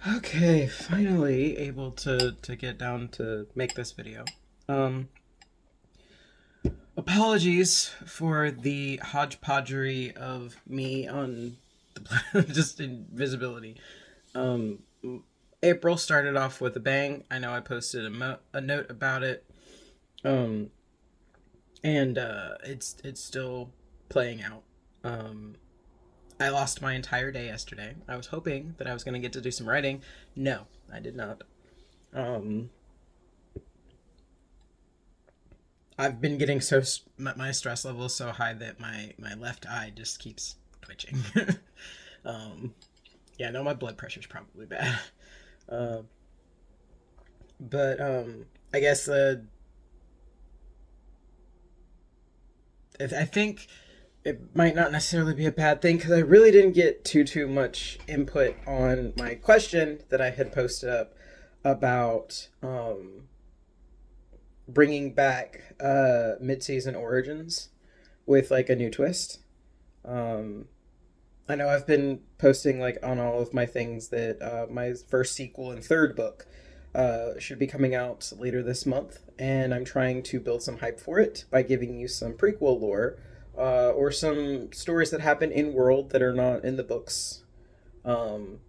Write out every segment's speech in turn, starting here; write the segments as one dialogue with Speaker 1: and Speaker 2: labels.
Speaker 1: Okay, finally able to get down to make this video. Um, Apologies for the hodgepodgery of me on the just invisibility. Um, April started off with a bang. I know I posted a note about it. Um, and it's still playing out. Um, I lost my entire day yesterday. I was hoping that I was going to get to do some writing. No, I did not. Um, I've been getting my stress level is so high that my left eye just keeps twitching. um, yeah, no, my blood pressure's probably bad. Uh, but I guess I think it might not necessarily be a bad thing because I really didn't get too much input on my question that I had posted up about bringing back mid-season origins with like a new twist. Um, I know I've been posting like on all of my things that my first sequel and third book should be coming out later this month, and I'm trying to build some hype for it by giving you some prequel lore or some stories that happen in world that are not in the books, um,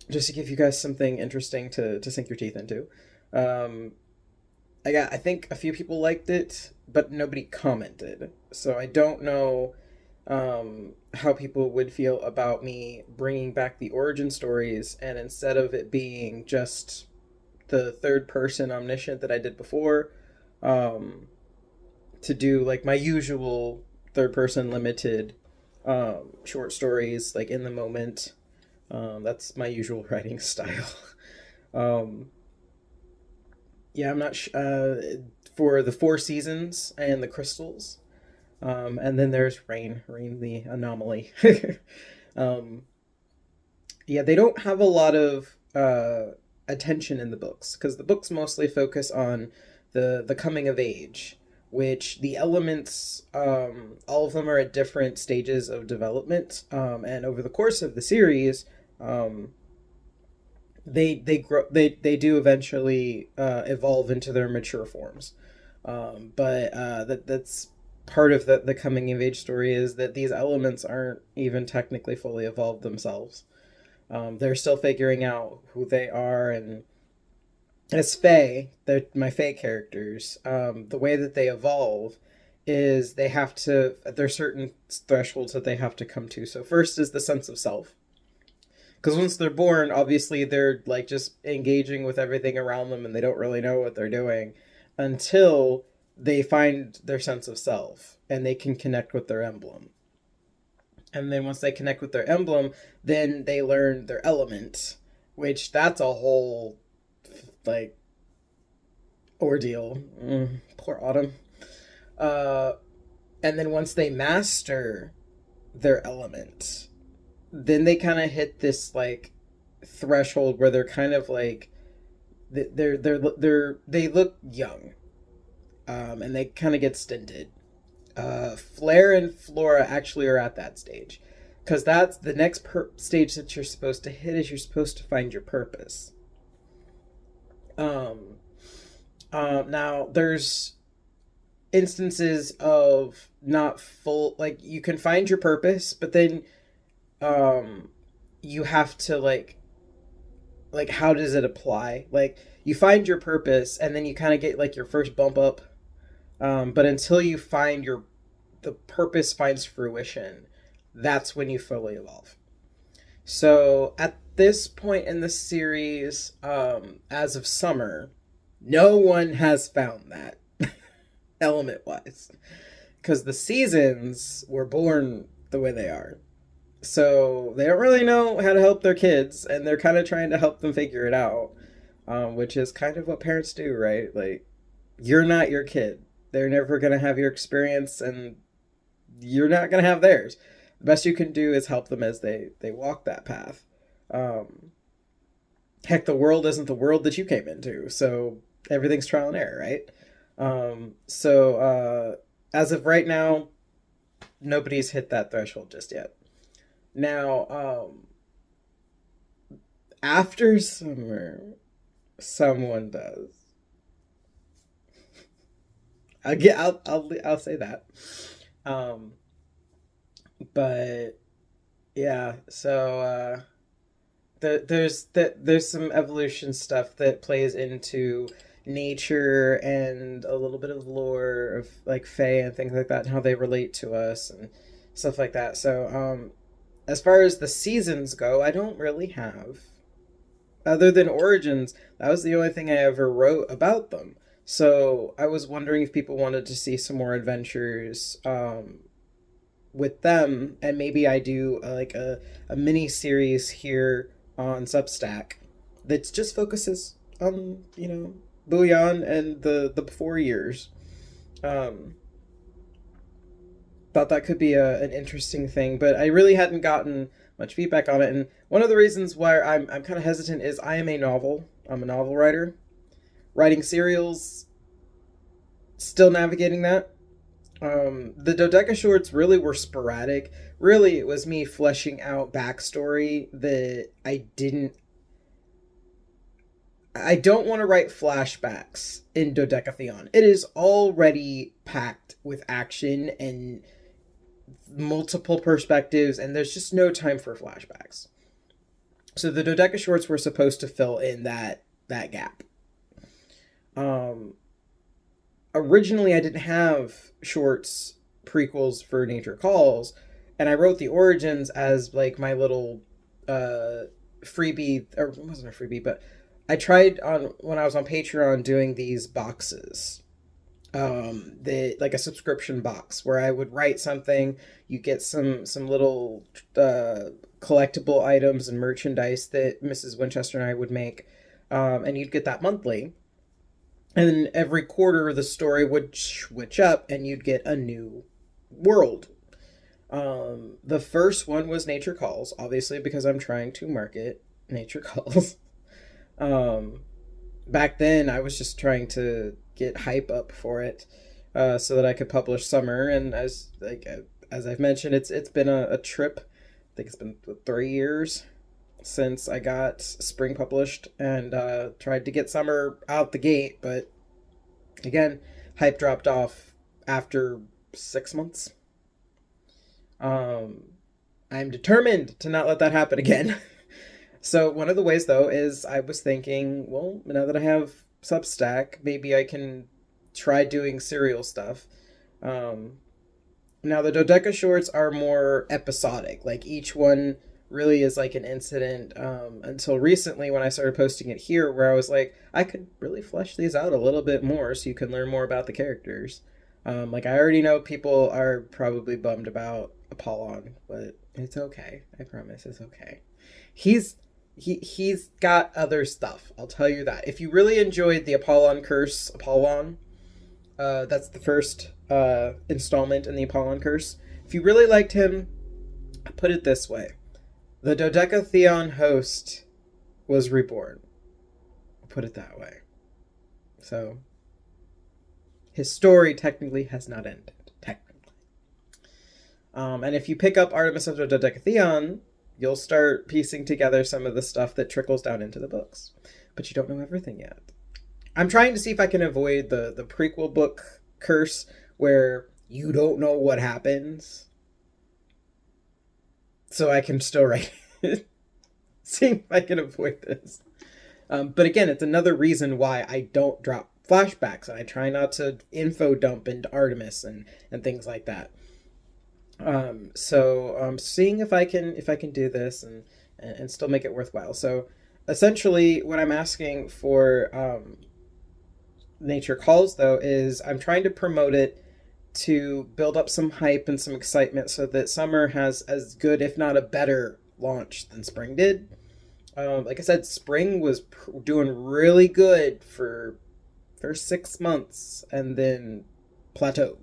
Speaker 1: just to give you guys something interesting to sink your teeth into. Um, I think a few people liked it, but nobody commented, so I don't know how people would feel about me bringing back the origin stories and instead of it being just the third person omniscient that I did before, um, to do like my usual third person limited short stories, like in the moment. That's my usual writing style. um, yeah, I'm not for the four seasons and the crystals. And then there's Rain the anomaly. um, yeah, they don't have a lot of attention in the books because the books mostly focus on the coming of age, which the elements, all of them are at different stages of development, and over the course of the series, um, they grow they do eventually evolve into their mature forms. But that's part of the coming of age story is that these elements aren't even technically fully evolved themselves. They're still figuring out who they are, and as Fae, they're my Fae characters. The way that they evolve is they have to there's certain thresholds that they have to come to. So first is the sense of self, because once they're born, obviously they're like just engaging with everything around them and they don't really know what they're doing until they find their sense of self and they can connect with their emblem. And then once they connect with their emblem, then they learn their element, which that's a whole like ordeal. Poor Autumn. Uh, and then once they master their element, then they kind of hit this like threshold where they're kind of like they look young, and they kind of get stinted. Flare and Flora actually are at that stage, because that's the next stage that you're supposed to hit is you're supposed to find your purpose. Um, Now there's instances of not full like you can find your purpose, but then um, you have to like how does it apply? Like you find your purpose and then you kind of get like your first bump up, but until you find your the purpose finds fruition, that's when you fully evolve. So at this point in the series, as of summer, no one has found that element wise because the seasons were born the way they are. So they don't really know how to help their kids, and they're kind of trying to help them figure it out, which is kind of what parents do, right? Like, you're not your kid. They're never going to have your experience, and you're not going to have theirs. The best you can do is help them as they walk that path. Um, Heck, the world isn't the world that you came into, so everything's trial and error, right? As of right now, nobody's hit that threshold just yet. Now, After summer, someone does. I'll say that. Um, but yeah, so there's some evolution stuff that plays into nature and a little bit of lore of like fae and things like that and how they relate to us and stuff like that. So as far as the seasons go, I don't really have, other than Origins, that was the only thing I ever wrote about them. So I was wondering if people wanted to see some more adventures with them, and maybe I do a mini series here on Substack that just focuses on Bouillon and the before years. Um, Thought that could be an interesting thing, but I really hadn't gotten much feedback on it. And one of the reasons why I'm kind of hesitant is I'm a novel writer. Writing serials, still navigating that. The Dodeca shorts really were sporadic. Really, it was me fleshing out backstory that I don't want to write flashbacks in Dodecatheon. It is already packed with action and multiple perspectives, and there's just no time for flashbacks. So the Dodeca shorts were supposed to fill in that gap. Um, Originally, I didn't have shorts prequels for Nature Calls, and I wrote the origins as like my little uh freebie, or it wasn't a freebie, but I tried on when I was on Patreon doing these boxes, the like a subscription box where I would write something, you get some little collectible items and merchandise that Mrs. Winchester and I would make, and you'd get that monthly, and then every quarter the story would switch up and you'd get a new world. The first one was Nature Calls, obviously because I'm trying to market Nature Calls. um, Back then I was just trying to get hype up for it, so that I could publish Summer. And as I've mentioned, it's been a trip. I think it's been 3 years since I got Spring published, and tried to get Summer out the gate, but again, hype dropped off after 6 months. Um, I'm determined to not let that happen again. So one of the ways, though, is I was thinking, well, now that I have Substack, maybe I can try doing serial stuff. Um, Now the Dodeca shorts are more episodic. Like each one really is like an incident. Until recently, when I started posting it here, where I was like, I could really flesh these out a little bit more, so you can learn more about the characters. Like I already know people are probably bummed about Apollon, but it's okay. I promise it's okay. He's he's got other stuff. I'll tell you that. If you really enjoyed the Apollon Curse, that's the first installment in the Apollon Curse. If you really liked him, put it this way: the Dodecatheon host was reborn. Put it that way. So his story technically has not ended. Technically. And if you pick up Artemis of the Dodecatheon, you'll start piecing together some of the stuff that trickles down into the books. But you don't know everything yet. I'm trying to see if I can avoid the prequel book curse where you don't know what happens, so I can still write it. Seeing if I can avoid this. But again, it's another reason why I don't drop flashbacks, and I try not to info dump into Artemis and things like that. So seeing if I can do this and still make it worthwhile. So essentially, what I'm asking for Nature Calls, though, is I'm trying to promote it to build up some hype and some excitement so that Summer has as good, if not a better, launch than Spring did. Like I said, Spring was doing really good for 6 months and then plateau.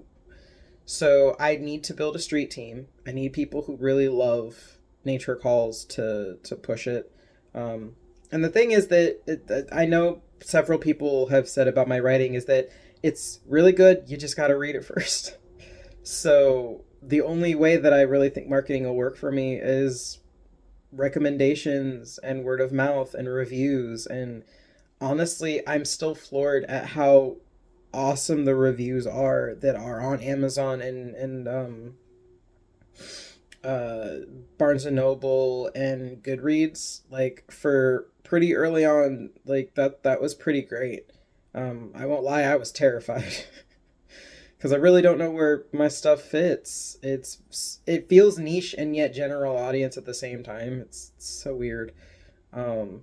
Speaker 1: So I need to build a street team. I need people who really love Nature Calls to push it. And the thing is that I know several people have said about my writing is that it's really good. You just got to read it first. So the only way that I really think marketing will work for me is recommendations and word of mouth and reviews. And honestly, I'm still floored at how awesome the reviews are that are on Amazon and uh, Barnes and Noble and Goodreads. Like for pretty early on, like that was pretty great. I won't lie, I was terrified because I really don't know where my stuff fits. It feels niche and yet general audience at the same time. It's so weird. Um,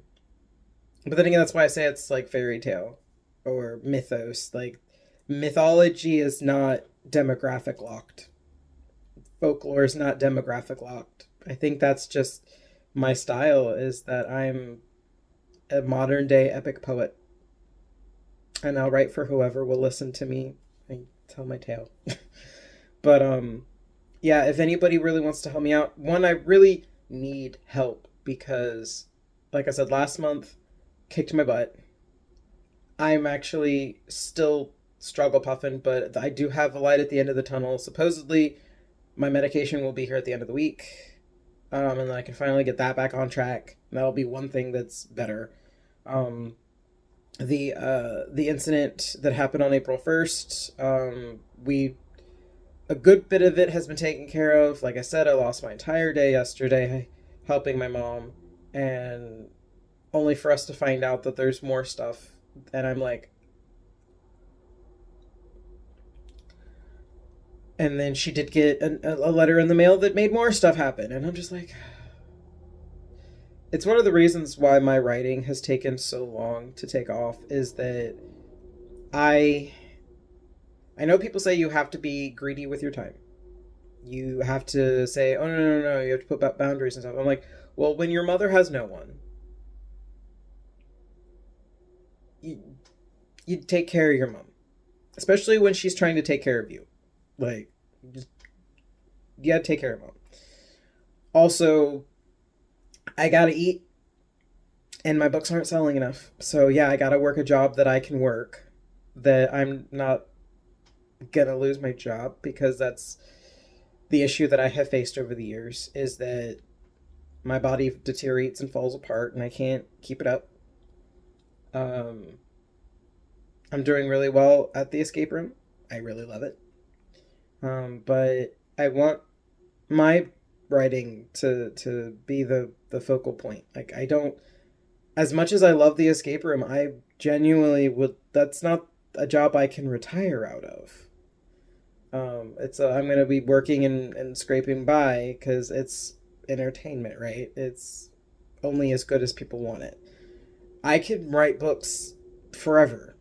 Speaker 1: but then again, that's why I say it's like fairy tale or mythos. Like mythology is not demographic locked. Folklore is not demographic locked. I think that's just my style is that I'm a modern day epic poet and I'll write for whoever will listen to me and tell my tale. But yeah, if anybody really wants to help me out, one I really need help because like I said last month kicked my butt. I'm actually still struggle puffing, but I do have a light at the end of the tunnel. Supposedly my medication will be here at the end of the week. And then I can finally get that back on track. That'll be one thing that's better. Um, the incident that happened on April 1st, we a good bit of it has been taken care of. Like I said, I lost my entire day yesterday helping my mom, and only for us to find out that there's more stuff. And I'm like, and then she did get a letter in the mail that made more stuff happen, and I'm just like, it's one of the reasons why my writing has taken so long to take off is that I I know people say you have to be greedy with your time. You have to say, oh no, you have to put boundaries and stuff. I'm like, well, when your mother has no one, you you take care of your mom, especially when she's trying to take care of you. Like, just you gotta take care of mom. Also, I gotta eat, and my books aren't selling enough. So yeah, I gotta work a job that I can work. That I'm not gonna lose my job because that's the issue that I have faced over the years is that my body deteriorates and falls apart, and I can't keep it up. Um, I'm doing really well at the escape room. I really love it. But I want my writing to be the focal point. Like I don't, as much as I love the escape room, I genuinely would. That's not a job I can retire out of. I'm gonna be working and scraping by because it's entertainment, right? It's only as good as people want it. I can write books forever,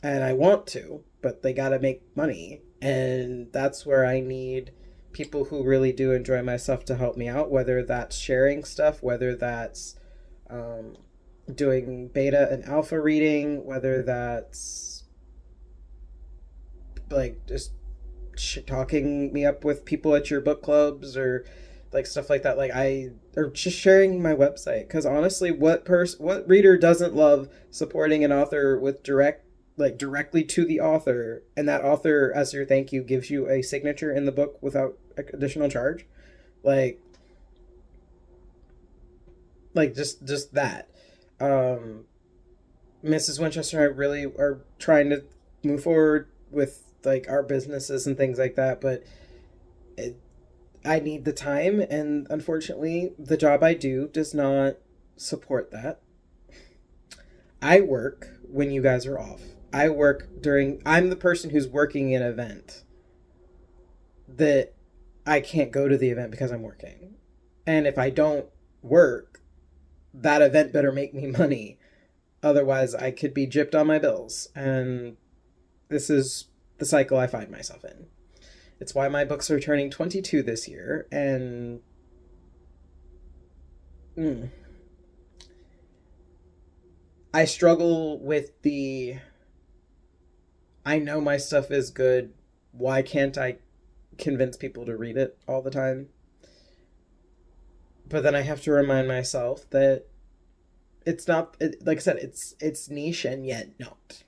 Speaker 1: and I want to, but they gotta make money, and that's where I need people who really do enjoy my stuff to help me out. Whether that's sharing stuff, whether that's um, doing beta and alpha reading, whether that's like just talking me up with people at your book clubs or like stuff like that, like I or just sharing my website because honestly what reader doesn't love supporting an author with directly to the author, and that author as your thank you gives you a signature in the book without additional charge, like just that. um Mrs. Winchester and I really are trying to move forward with like our businesses and things like that, but it, I need the time, and unfortunately, the job I do does not support that. I work when you guys are off. I work during. I'm the person who's working an event that I can't go to the event because I'm working, and if I don't work, that event better make me money. Otherwise, I could be gypped on my bills, and this is the cycle I find myself in. It's why my books are turning 22 this year, and mm, I struggle with the I know my stuff is good. Why can't I convince people to read it all the time? But then I have to remind myself that it's not like I said, it's niche and yet not.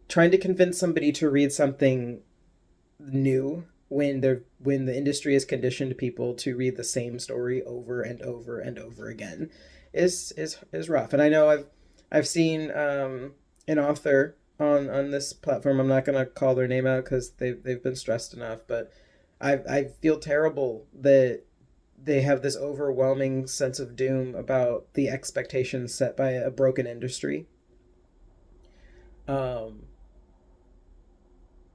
Speaker 1: Trying to convince somebody to read something new when the industry has conditioned people to read the same story over and over and over again is rough. And I know I've seen an author on this platform. I'm not gonna call their name out because they've been stressed enough, but I feel terrible that they have this overwhelming sense of doom about the expectations set by a broken industry. Um,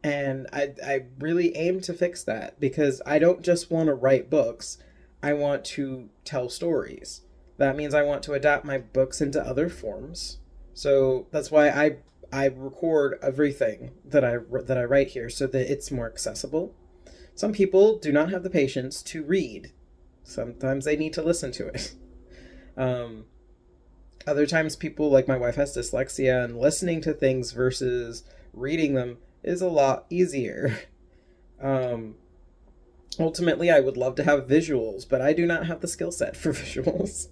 Speaker 1: and I really aim to fix that because I don't just want to write books. I want to tell stories. That means I want to adapt my books into other forms. So that's why I record everything that I write here so that it's more accessible. Some people do not have the patience to read. Sometimes they need to listen to it. Um, Other times, people like my wife has dyslexia, and listening to things versus reading them is a lot easier. Um, Ultimately, I would love to have visuals, but I do not have the skill set for visuals.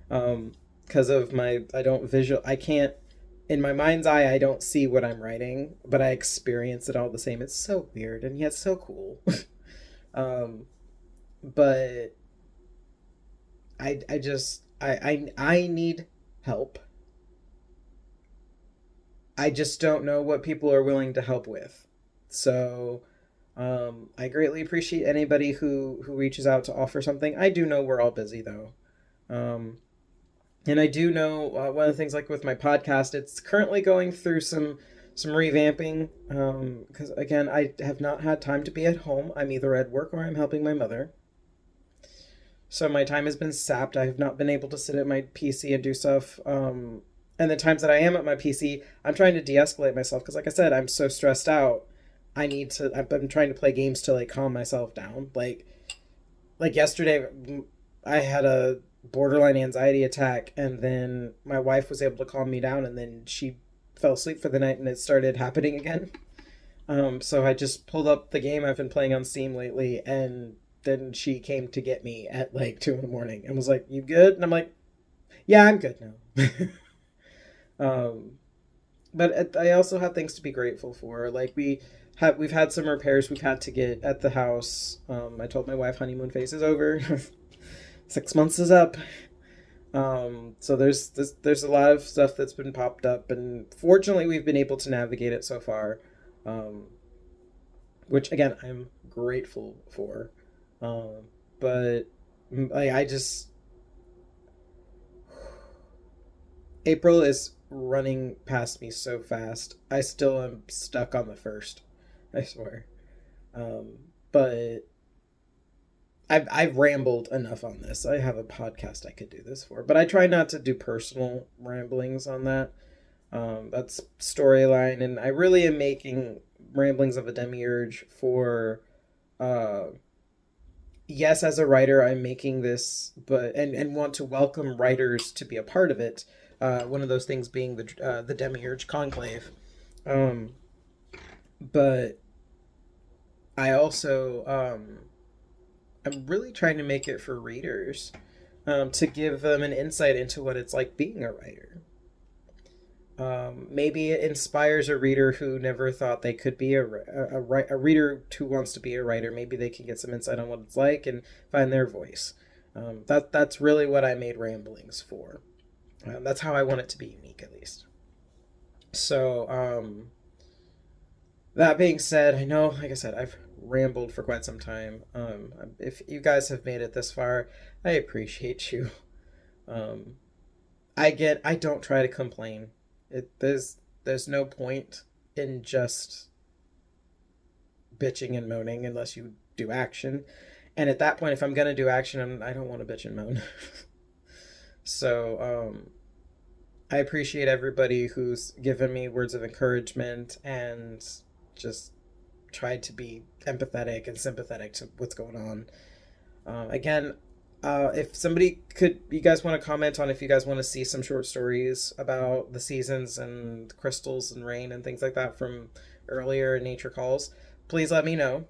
Speaker 1: Because of I don't I can't, in my mind's eye, I don't see what I'm writing, but I experience it all the same. It's so weird and yet so cool. um, but I just, I need help. I just don't know what people are willing to help with. So I greatly appreciate anybody who reaches out to offer something. I do know we're all busy though. Um, and I do know one of the things like with my podcast, it's currently going through some revamping because again, I have not had time to be at home. I'm either at work or I'm helping my mother. So my time has been sapped. I have not been able to sit at my PC and do stuff. And the times that I am at my PC, I'm trying to de-escalate myself because, like I said, I'm so stressed out. I need to. I'm trying to play games to like calm myself down. Like yesterday, I had a borderline anxiety attack, and then my wife was able to calm me down, and then she fell asleep for the night, and it started happening again. So I just pulled up the game I've been playing on Steam lately, and then she came to get me at like 2 in the morning and was like, "You good?" And I'm like, "Yeah, I'm good now." um, but I also have things to be grateful for. Like we've had some repairs we've had to get at the house. I told my wife honeymoon phase is over. 6 months is up. So there's a lot of stuff that's been popped up, and fortunately we've been able to navigate it so far, um, which again I'm grateful for. Um, but I just April is running past me so fast. I still am stuck on the first. I swear. But I've rambled enough on this. I have a podcast I could do this for, but I try not to do personal ramblings on that. That's storyline, and I really am making ramblings of a demiurge for. Uh, yes, as a writer, I'm making this, but and want to welcome writers to be a part of it. One of those things being the demiurge conclave. Um, but I also I'm really trying to make it for readers, to give them an insight into what it's like being a writer. Maybe it inspires a reader who never thought they could be a reader who wants to be a writer. Maybe they can get some insight on what it's like and find their voice. That's really what I made ramblings for. That's how I want it to be unique, at least. So, that being said, I know, like I said, I've rambled for quite some time. If you guys have made it this far, I appreciate you. Um, I don't try to complain. There's no point in just bitching and moaning unless you do action. And at that point, if I'm gonna do action, I don't want to bitch and moan. So, I appreciate everybody who's given me words of encouragement and just tried to be empathetic and sympathetic to what's going on. Again, if somebody could, you guys want to comment on if you guys want to see some short stories about the seasons and crystals and rain and things like that from earlier in Nature Calls, please let me know.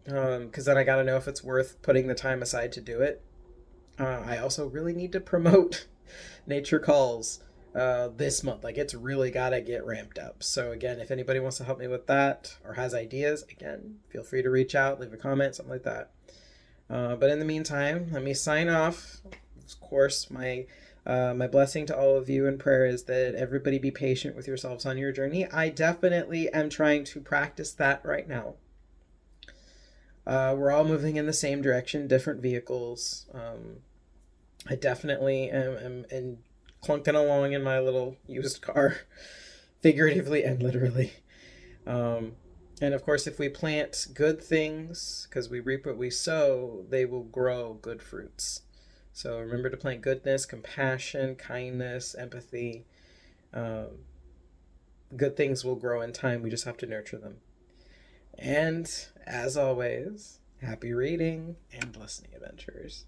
Speaker 1: Because then I gotta know if it's worth putting the time aside to do it. I also really need to promote Nature Calls. this month. Like it's really got to get ramped up. So again, if anybody wants to help me with that or has ideas, again, feel free to reach out, leave a comment, something like that. But in the meantime, let me sign off. Of course, my blessing to all of you in prayer is that everybody be patient with yourselves on your journey. I definitely am trying to practice that right now. We're all moving in the same direction, different vehicles. I definitely am clunking along in my little used car, figuratively and literally. Um, and of course, if we plant good things, because we reap what we sow, they will grow good fruits. So remember to plant goodness, compassion, kindness, empathy. Um, Good things will grow in time. We just have to nurture them. And as always, happy reading and blessing adventures.